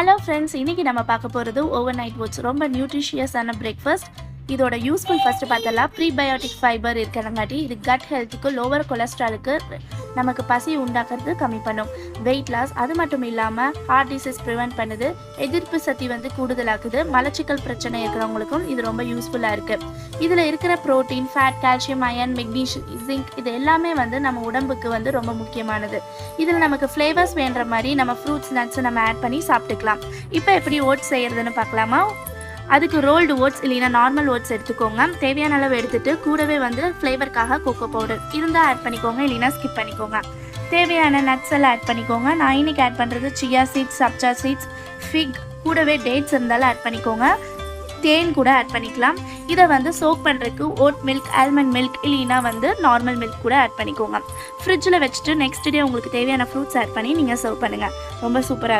Hello friends, இன்றைக்கி நம்ம பார்க்க போகிறது ஓவர் நைட் ஓட்ஸ். ரொம்ப நியூட்ரிஷியஸான பிரேக்ஃபாஸ்ட். இதோட யூஸ்ஃபுல் ஃபஸ்ட்டு பார்த்தலாம். ப்ரீபயோட்டிக் ஃபைபர் இருக்கிறங்காட்டி இது கட் ஹெல்த்துக்கு, லோவர் கொலஸ்ட்ராலுக்கு, நமக்கு பசி உண்டாக்குறது கம்மி பண்ணும், வெயிட் லாஸ். அது மட்டும் இல்லாமல் ஹார்ட் டிசீஸ் ப்ரிவென்ட் பண்ணுது, எதிர்ப்பு சக்தி கூடுதலாக்குது. மலச்சிக்கல் பிரச்சனை இருக்கிறவங்களுக்கும் இது ரொம்ப யூஸ்ஃபுல்லாக இருக்குது. இதில் இருக்கிற protein, fat, calcium, iron, magnesium, zinc இது எல்லாமே நம்ம உடம்புக்கு ரொம்ப முக்கியமானது. இதில் நமக்கு ஃப்ளேவர்ஸ் வேண்டுற மாதிரி நம்ம ஃப்ரூட்ஸ், நட்ஸை நம்ம ஆட் பண்ணி சாப்பிட்டுக்கலாம். இப்போ எப்படி ஓட்ஸ் செய்கிறதுன்னு பார்க்கலாமா? அதுக்கு ரோல்டு ஓட்ஸ் இல்லைன்னா நார்மல் ஓட்ஸ் எடுத்துக்கோங்க. தேவையான அளவு எடுத்துகிட்டு கூடவே ஃப்ளேவருக்காக கோகோ பவுடர் இருந்தால் ஆட் பண்ணிக்கோங்க, இல்லைன்னா ஸ்கிப் பண்ணிக்கோங்க. தேவையான நட்ஸ் எல்லாம் ஆட் பண்ணிக்கோங்க. நான் இன்றைக்கி ஆட் பண்ணுறது சியா சீட்ஸ், சப்ஜா சீட்ஸ், ஃபிக், கூடவே டேட்ஸ் இருந்தாலும் ஆட் பண்ணிக்கோங்க. தேன் கூட ஆட் பண்ணிக்கலாம். இதை சோக் பண்ணுறதுக்கு ஓட் மில்க், ஆல்மண்ட் மில்க் இல்லைன்னா நார்மல் மில்க் கூட ஆட் பண்ணிக்கோங்க. ஃப்ரிட்ஜில் வச்சுட்டு நெக்ஸ்ட் டே உங்களுக்கு தேவையான ஃப்ரூட்ஸ் ஆட் பண்ணி நீங்கள் சர்வ் பண்ணுங்கள். ரொம்ப சூப்பராக இருக்கும்.